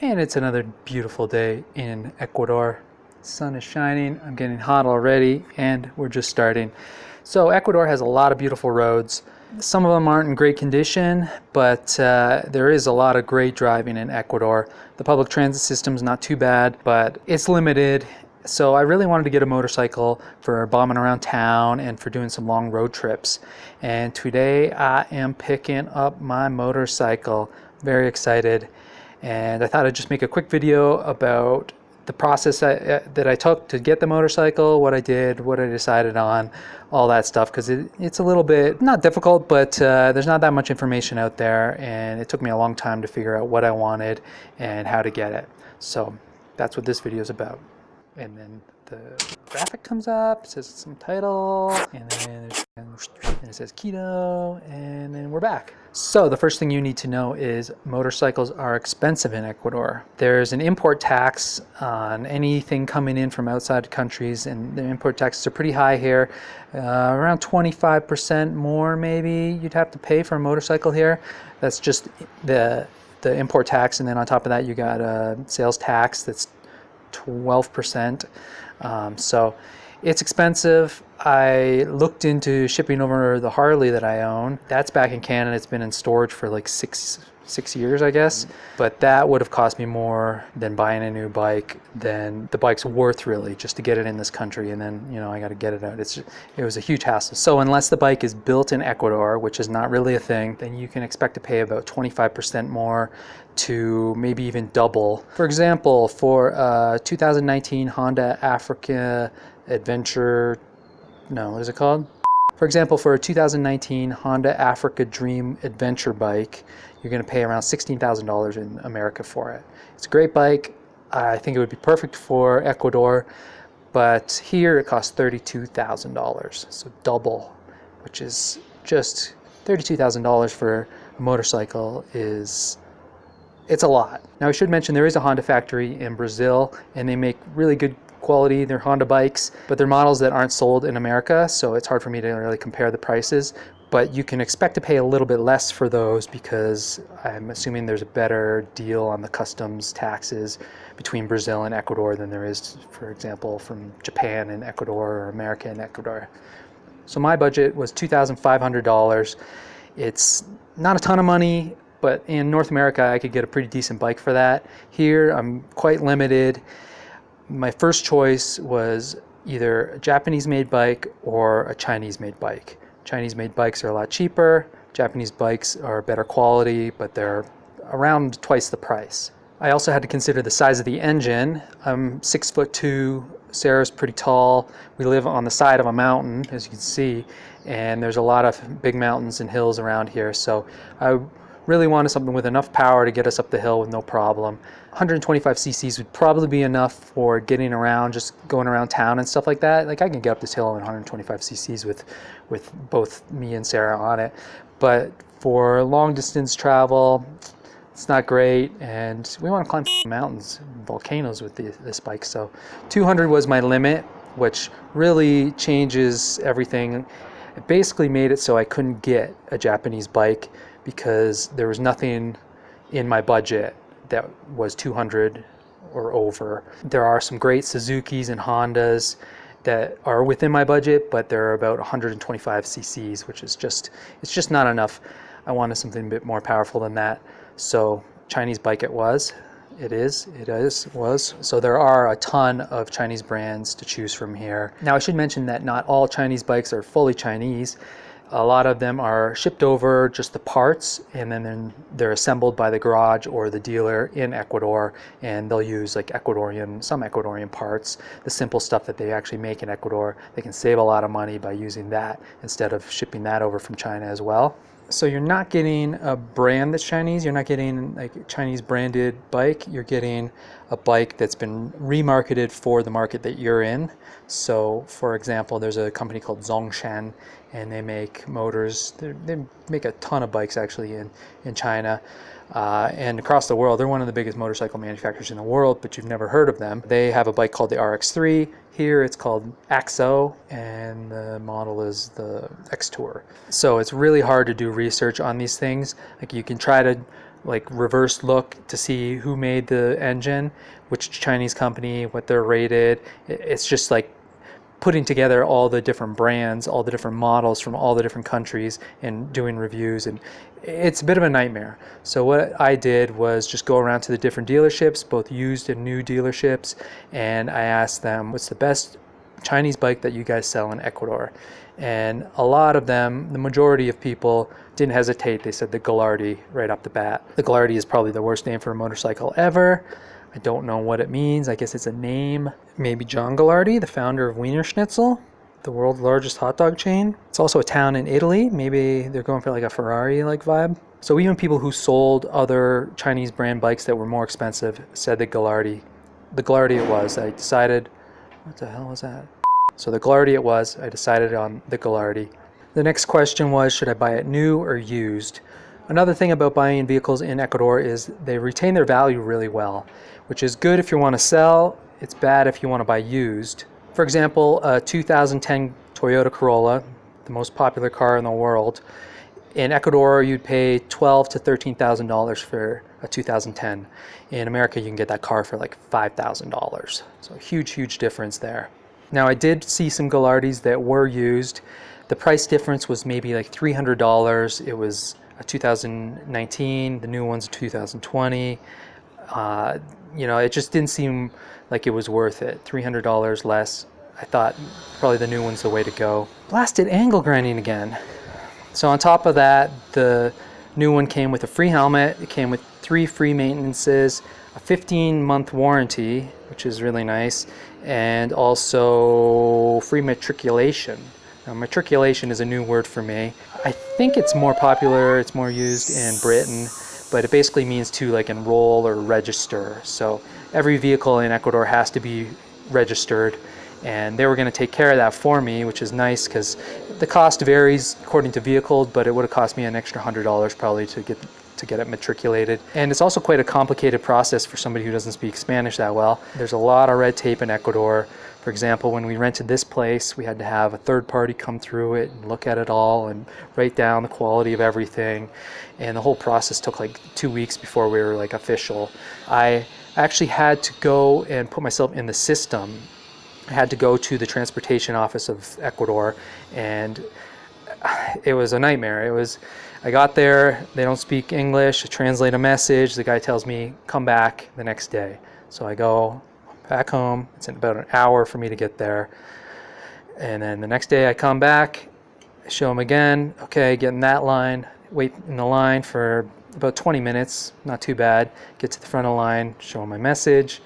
And it's another beautiful day in Ecuador. Sun is shining, I'm getting hot already, and we're just starting. So Ecuador has a lot of beautiful roads. Some of them aren't in great condition, but there is a lot of great driving in Ecuador. The public transit system is not too bad, but it's limited. So I really wanted to get a motorcycle for bombing around town and for doing some long road trips. And today I am picking up my motorcycle. Very excited. And I thought I'd just make a quick video about the process that I took to get the motorcycle, what I did, what I decided on, all that stuff, because it's a little bit, not difficult, but there's not that much information out there, and it took me a long time to figure out what I wanted and how to get it. So that's what this video is about. And then the graphic comes up, it says some title, and then it says Quito, and then we're back. So the first thing you need to know is motorcycles are expensive in Ecuador. There's an import tax on anything coming in from outside countries, and the import taxes are pretty high here. Around 25% more maybe you'd have to pay for a motorcycle here. That's just the import tax, and then on top of that you got a sales tax that's 12%. So it's expensive. I looked into shipping over the Harley that I own. That's back in Canada. It's been in storage for like six years, I guess. But that would have cost me more than buying a new bike than the bike's worth, really, just to get it in this country. And then, you know, I got to get it out. It was a huge hassle. So unless the bike is built in Ecuador, which is not really a thing, then you can expect to pay about 25% more to maybe even double. For example, for a 2019 Honda Africa Adventure, no, what is it called? For example, for a 2019 Honda Africa Dream Adventure bike, you're going to pay around $16,000 in America for it. It's a great bike. I think it would be perfect for Ecuador, but here it costs $32,000, so double, which is just $32,000 for a motorcycle it's a lot. Now I should mention there is a Honda factory in Brazil, and they make really good quality. They're Honda bikes, but they're models that aren't sold in America, so it's hard for me to really compare the prices. But you can expect to pay a little bit less for those because I'm assuming there's a better deal on the customs taxes between Brazil and Ecuador than there is, for example, from Japan and Ecuador or America and Ecuador. So my budget was $2,500. It's not a ton of money, but in North America I could get a pretty decent bike for that. Here I'm quite limited. My first choice was either a Japanese-made bike or a Chinese-made bike. Chinese-made bikes are a lot cheaper. Japanese bikes are better quality, but they're around twice the price. I also had to consider the size of the engine. I'm 6'2". Sarah's pretty tall. We live on the side of a mountain, as you can see, and there's a lot of big mountains and hills around here. So I really wanted something with enough power to get us up the hill with no problem. 125 cc's would probably be enough for getting around, just going around town and stuff like that. Like I can get up this hill in 125 cc's with both me and Sarah on it. But for long distance travel, it's not great, and we want to climb mountains, volcanoes with this bike. So 200 was my limit, which really changes everything. It basically made it so I couldn't get a Japanese bike because there was nothing in my budget that was 200 or over. There are some great Suzukis and Hondas that are within my budget, but they're about 125 cc's, which is it's just not enough. I wanted something a bit more powerful than that. So Chinese bike it was. So there are a ton of Chinese brands to choose from here. Now I should mention that not all Chinese bikes are fully Chinese. A lot of them are shipped over, just the parts, and then they're assembled by the garage or the dealer in Ecuador, and they'll use like some Ecuadorian parts, the simple stuff that they actually make in Ecuador. They can save a lot of money by using that instead of shipping that over from China as well. So you're not getting a brand that's Chinese, you're not getting like a Chinese branded bike, you're getting a bike that's been remarketed for the market that you're in. So for example, there's a company called Zhongshan, and they make motors. They make a ton of bikes actually in China. And across the world. They're one of the biggest motorcycle manufacturers in the world, but you've never heard of them. They have a bike called the RX3. Here it's called AXO, and the model is the X Tour. So it's really hard to do research on these things. Like, you can try to like reverse look to see who made the engine, which Chinese company, what they're rated. It's just like putting together all the different brands, all the different models from all the different countries and doing reviews, and it's a bit of a nightmare. So what I did was just go around to the different dealerships, both used and new dealerships, and I asked them, what's the best Chinese bike that you guys sell in Ecuador? And a lot of them, the majority of people, didn't hesitate. They said the Gallardi right off the bat. The Gallardi is probably the worst name for a motorcycle ever. I don't know what it means. I guess it's a name. Maybe John Gallardi, the founder of Wiener Schnitzel, the world's largest hot dog chain. It's also a town in Italy. Maybe they're going for like a Ferrari-like vibe. So even people who sold other Chinese brand bikes that were more expensive said the Gallardi it was. I decided, what the hell was that? So the Gallardi it was. I decided on the Gallardi. The next question was, should I buy it new or used? Another thing about buying vehicles in Ecuador is they retain their value really well, which is good if you want to sell. It's bad if you want to buy used. For example, a 2010 Toyota Corolla, the most popular car in the world, in Ecuador you'd pay $12,000 to $13,000 for a 2010. In America you can get that car for like $5,000. So huge difference there. Now I did see some Gallardis that were used. The price difference was maybe like $300. It was a 2019, the new one's a 2020. It just didn't seem like it was worth it. $300 less. I thought probably the new one's the way to go. Blasted angle grinding again. So on top of that, the new one came with a free helmet. It came with 3 free maintenances, a 15-month warranty, which is really nice, and also free matriculation. Now, matriculation is a new word for me. I think it's more popular, it's more used in Britain, but it basically means to like enroll or register. So every vehicle in Ecuador has to be registered, and they were going to take care of that for me, which is nice because the cost varies according to vehicle, but it would have cost me an extra $100 probably to get it matriculated. And it's also quite a complicated process for somebody who doesn't speak Spanish that well. There's a lot of red tape in Ecuador. For example, when we rented this place, we had to have a third party come through it and look at it all and write down the quality of everything. And the whole process took like 2 weeks before we were like official. I actually had to go and put myself in the system. I had to go to the transportation office of Ecuador, and it was a nightmare. I got there, they don't speak English, I translate a message, the guy tells me, come back the next day. So I go back home, it's about an hour for me to get there. And then the next day I come back, I show him again, okay, get in that line, wait in the line for about 20 minutes, not too bad. Get to the front of the line, show him my message,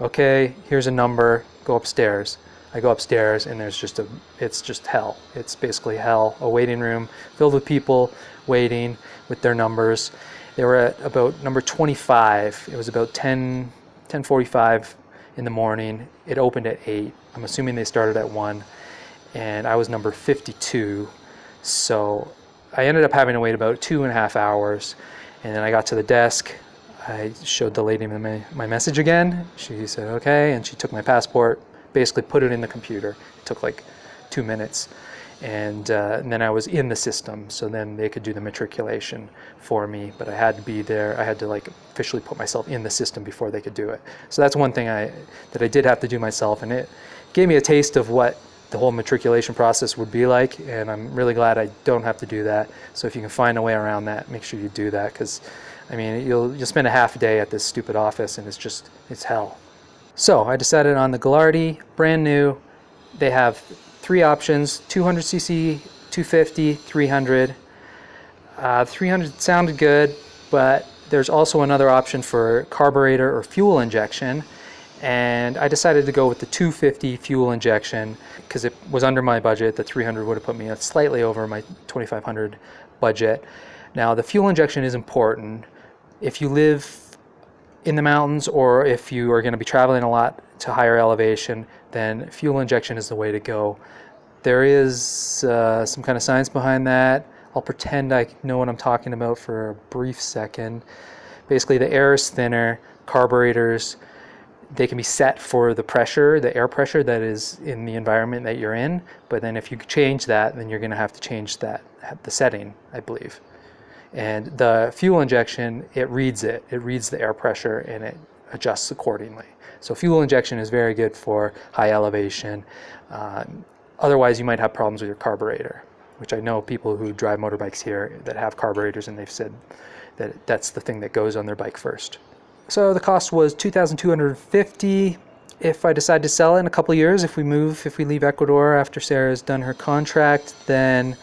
okay, here's a number, go upstairs. I go upstairs and it's just hell. It's basically hell, a waiting room filled with people waiting with their numbers. They were at about number 25. It was about 10:45 in the morning. It opened at 8. I'm assuming they started at 1, and I was number 52. So I ended up having to wait about 2.5 hours, and then I got to the desk. I showed the lady my message again. She said, okay, and she took my passport, basically put it in the computer. It took like 2 minutes. And then I was in the system, so then they could do the matriculation for me, but I had to be there. I had to like officially put myself in the system before they could do it. So that's one thing that I did have to do myself, and it gave me a taste of what the whole matriculation process would be like, and I'm really glad I don't have to do that. So if you can find a way around that, make sure you do that, because I mean, you'll spend a half a day at this stupid office, and it's hell. So I decided on the Gallardi, brand new. They have 3 options, 200cc, 250, 300. 300 sounded good, but there's also another option for carburetor or fuel injection. And I decided to go with the 250 fuel injection because it was under my budget. The 300 would have put me slightly over my 2,500 budget. Now, the fuel injection is important. If you live in the mountains or if you are going to be traveling a lot to higher elevation, then fuel injection is the way to go. There is some kind of science behind that. I'll pretend I know what I'm talking about for a brief second. Basically, the air is thinner, carburetors, they can be set for the pressure, the air pressure that is in the environment that you're in, but then if you change that, then you're going to have to change the setting, I believe. And the fuel injection, it reads the air pressure, and it adjusts accordingly. So fuel injection is very good for high elevation. Otherwise, you might have problems with your carburetor, which I know people who drive motorbikes here that have carburetors, and they've said that that's the thing that goes on their bike first. So the cost was $2,250. If I decide to sell it in a couple of years, if we leave Ecuador after Sarah's done her contract, then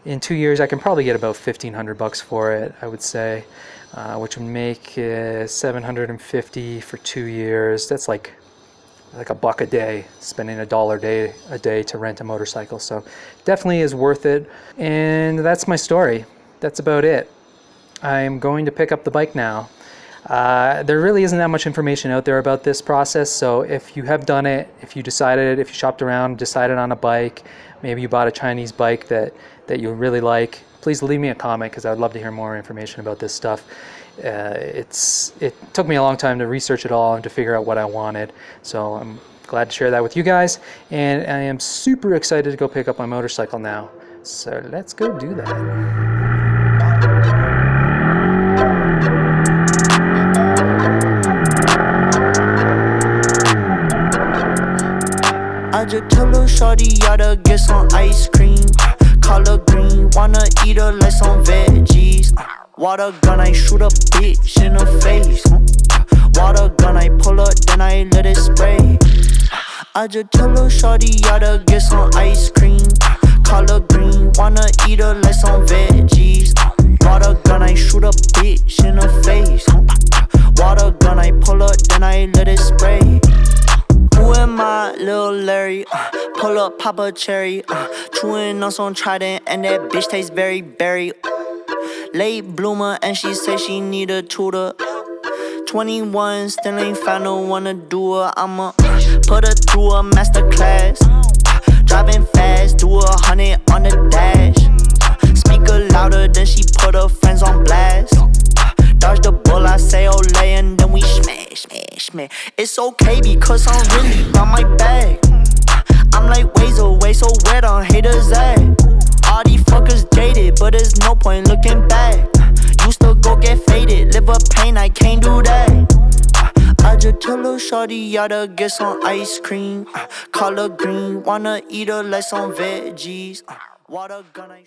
in 2 years I can probably get about $1,500 for it, I would say, which would make $750 for 2 years. That's like $1 a day, spending $1 a day to rent a motorcycle. So definitely is worth it. And that's my story. That's about it. I'm going to pick up the bike now. There really isn't that much information out there about this process, so if you have done it, if you shopped around, decided on a bike, maybe you bought a Chinese bike that you really like, please leave me a comment, because I would love to hear more information about this stuff. It took me a long time to research it all and to figure out what I wanted, so I'm glad to share that with you guys, and I am super excited to go pick up my motorcycle now. So let's go do that. I just tell her shawty gotta get some ice cream. Color green, wanna eat her like some veggies. Water gun, I shoot a bitch in her face. Water gun, I pull up, then I let it spray. I just tell her shawty gotta get some ice cream. Color green, wanna eat her like some veggies. Water gun, I shoot a bitch in her face. Water gun, I pull up, then I let it spray. Who am I, Lil Larry? Pull up, pop a cherry. Chewing on some Trident, and that bitch tastes very berry. Late bloomer, and she say she need a tutor. 21, still ain't found no one to do her. I'ma put her through a master class. Driving fast, do 100 on the dash. Speaker louder than she put her friends on blast. Dodge the bull, I say olay, and then we smash, smash, smash. It's okay because I'm really on my bag. I'm like ways away, so where the haters at? All these fuckers jaded, but there's no point looking back. Used to go get faded, live up pain, I can't do that. I just tell her shawty gotta get some ice cream. Color green, wanna eat her like some veggies. Water gun,